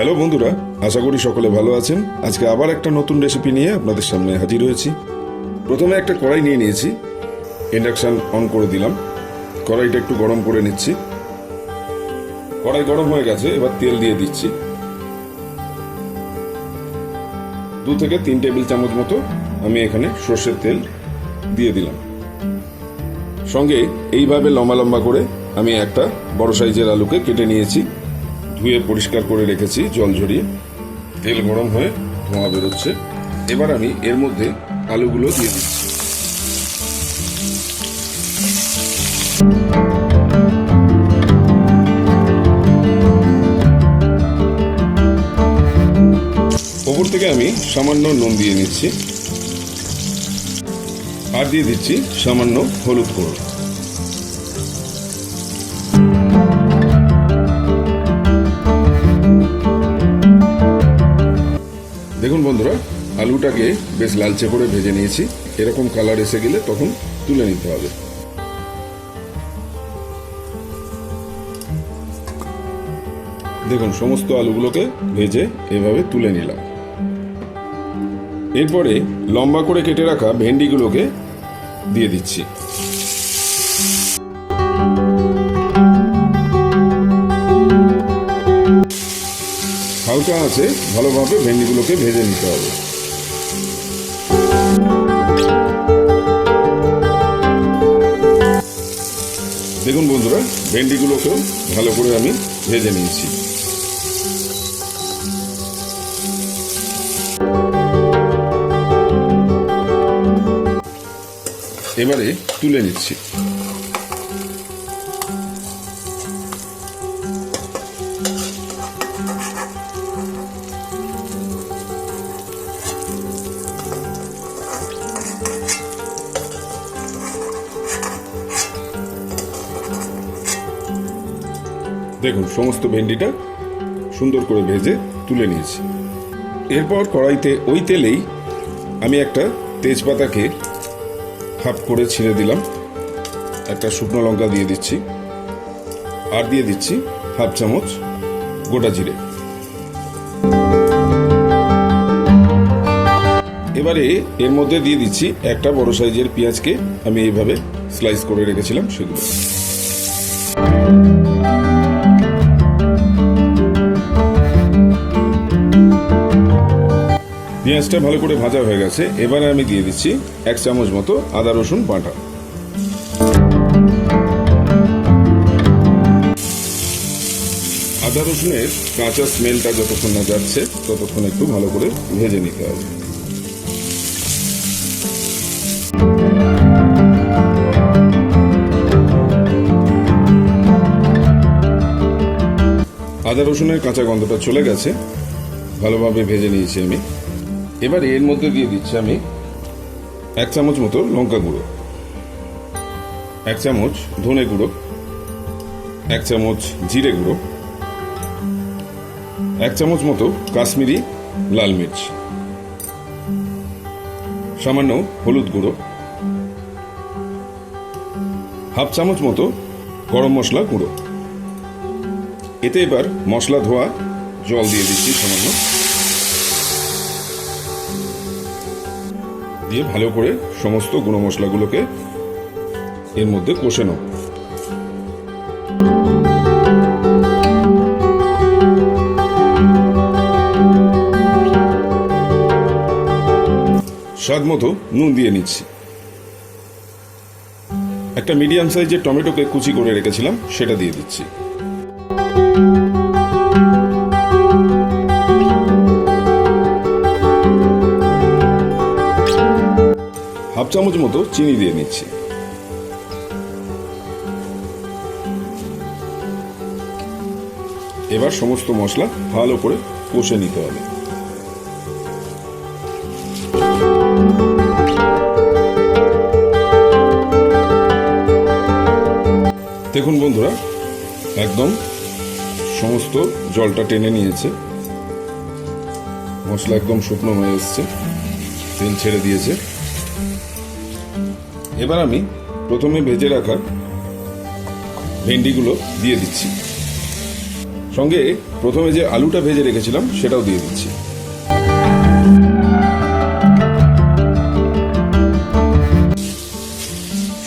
Hello বন্ধুরা, আশা করি সকলে ভালো আছেন। আজকে আবার একটা নতুন রেসিপি নিয়ে আপনাদের সামনে হাজির হয়েছি। প্রথমে একটা কড়াই নিয়ে নিয়েছি, ইন্ডাকশন অন করে দিলাম। কড়াইটা একটু গরম করে নিচ্ছি। কড়াই গরম হয়ে গেছে, এবার তেল দিয়ে দিচ্ছি। 2 থেকে 3 টেবিল চামচ মতো আমি এখানে সর্ষের তেল দিয়ে দিলাম। সঙ্গে এইভাবে লম্বা লম্বা করে আমি একটা বড় সাইজের আলুকে কেটে নিয়েছি, ধুয়ে পরিষ্কার করে রেখেছি জল ঝরিয়ে। তেল গরম হয়ে ধোঁয়া বেরোচ্ছে। এবার আমি এর মধ্যে আলুগুলো দিয়ে দিচ্ছি। ওপর থেকে আমি সামান্য নুন দিয়ে নিচ্ছি, আর দিয়ে দিচ্ছি সামান্য হলুদ গুঁড়ো। দেখুন বন্ধুরা, আলুটাকে বেশ লালচে করে ভেজে নিয়েছি। এরকম কালার এসে গেলে তখন তুলে নিতে হবে। দেখুন, সমস্ত আলুগুলোকে ভেজে এভাবে তুলে নিলাম। এরপরে লম্বা করে কেটে রাখা ভেন্ডিগুলোকে দিয়ে দিচ্ছি। হালকা আছে ভালোভাবে ভেন্ডিগুলোকে ভেজে নিতে হবে। দেখুন বন্ধুরা, ভেন্ডিগুলোকেও ভালো করে আমি ভেজে নিয়েছি। এবারে তুলে নিচ্ছি। দেখুন, সমস্ত ভেন্ডিটা সুন্দর করে ভেজে তুলে নিয়েছি। এরপর কড়াইতে ওই তেলেই আমি একটা তেজপাতাকে হাফ করে ছিঁড়ে দিলাম, একটা শুকনো লঙ্কা দিয়ে দিচ্ছি, আর দিয়ে দিচ্ছি হাফ চামচ গোটা জিরে। এবারে এর মধ্যে দিয়ে দিচ্ছি একটা বড় সাইজের পেঁয়াজকে আমি এইভাবে স্লাইস করে রেখেছিলাম সেগুলো। পেঁয়াজটা ভালো করে ভাজা হয়ে গেছে। এবারে আমি দিয়ে দিচ্ছি 1 চামচ মতো আদা রসুন বাটা। আদা রসুনের কাঁচা স্মেলটা যতক্ষণ না যাচ্ছে ততক্ষণ একটু ভালো করে ভেজে নিতে হবে। আদা রসুনের কাঁচা গন্ধটা চলে গেছে, ভালোভাবে ভেজে নিয়েছি আমি। এবার এর মধ্যে দিয়ে দিচ্ছি আমি 1 চামচ মতো লঙ্কা গুঁড়ো, 1 চামচ ধনে গুঁড়ো, 1 চামচ জিরে গুঁড়ো, 1 চামচ মতো কাশ্মীরি লাল মির্চ, সামান্য হলুদ গুঁড়ো, হাফ চামচ মতো গরম মশলা গুঁড়ো। এতে এবার মশলা ধোয়া জল দিয়ে দিচ্ছি সামান্য, দিয়ে ভালো করে সমস্ত গুঁড়ো মশলাগুলোকে এর মধ্যে কষে নেব। স্বাদ মতো নুন দিয়ে নিচ্ছি। একটা মিডিয়াম সাইজের টমেটোকে কুচি করে রেখেছিলাম, সেটা দিয়ে দিচ্ছি। হাফ চামচ মতো চিনি দিয়ে নিচ্ছি। এবার সমস্ত মশলা ভালো করে কষে নিতে হবে। দেখুন বন্ধুরা, একদম সমস্ত জলটা টেনে নিয়েছে, মশলা একদম শুকনো হয়ে এসছে, তেল ছেড়ে দিয়েছে। এবার আমি প্রথমে ভেজে রাখা ভেন্ডিগুলো দিয়ে দিচ্ছি। সঙ্গে প্রথমে যে আলুটা ভেজে রেখেছিলাম সেটাও দিয়ে দিচ্ছি।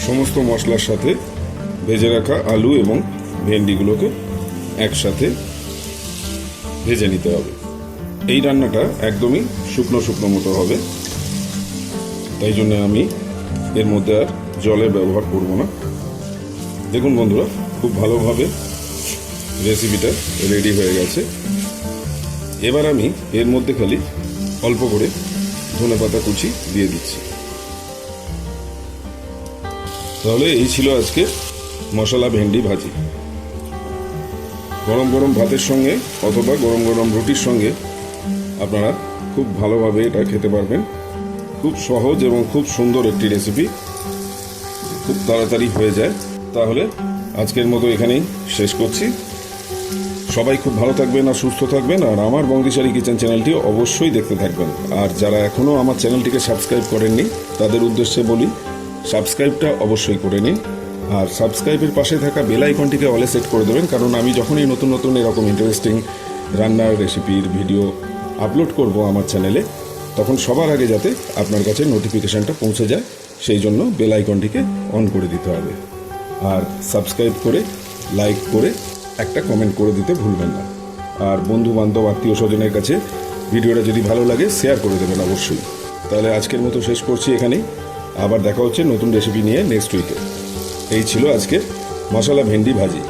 সমস্ত মশলার সাথে ভেজে রাখা আলু এবং ভেন্ডিগুলোকে একসাথে ভেজে নিতে হবে। এই রান্নাটা একদমই শুকনো শুকনো মতো হবে, তাই জন্য আমি এর মধ্যে আর জলের ব্যবহার করব না। দেখুন বন্ধুরা, খুব ভালোভাবে রেসিপিটা রেডি হয়ে গেছে। এবার আমি এর মধ্যে খালি অল্প করে ধনেপাতা কুচি দিয়ে দিচ্ছি। তাহলে এই ছিল আজকে মশলা ভেন্ডি ভাজি। গরম গরম ভাতের সঙ্গে অথবা গরম গরম রুটির সঙ্গে আপনারা খুব ভালোভাবে এটা খেতে পারবেন। খুব সহজ এবং খুব সুন্দর একটি রেসিপি, খুব তাড়াতাড়ি হয়ে যায়। তাহলে আজকের মতো এখানেই শেষ করছি। সবাই খুব ভালো থাকবেন আর সুস্থ থাকবেন, আর আমার বঙ্গিশারি কিচেন চ্যানেলটি অবশ্যই দেখতে থাকবেন। আর যারা এখনও আমার চ্যানেলটিকে সাবস্ক্রাইব করেননি তাদের উদ্দেশ্যে বলি, সাবস্ক্রাইবটা অবশ্যই করে নিন। আর সাবস্ক্রাইবের পাশে থাকা বেল আইকনটিকে অলে সেট করে দেবেন, কারণ আমি যখনই নতুন নতুন এরকম ইন্টারেস্টিং রান্নার রেসিপির ভিডিও আপলোড করব আমার চ্যানেলে, তখন সবার আগে যাতে আপনার কাছে নোটিফিকেশানটা পৌঁছে যায়, সেই জন্য বেল আইকনটিকে অন করে দিতে হবে। আর সাবস্ক্রাইব করে, লাইক করে, একটা কমেন্ট করে দিতে ভুলবেন না। আর বন্ধু বান্ধব আত্মীয় স্বজনের কাছে ভিডিওটা যদি ভালো লাগে শেয়ার করে দেবেন অবশ্যই। তাহলে আজকের মতো শেষ করছি এখানেই। আবার দেখা হচ্ছে নতুন রেসিপি নিয়ে নেক্সট উইকে। এই ছিল আজকের মশলা ভেন্ডি ভাজি।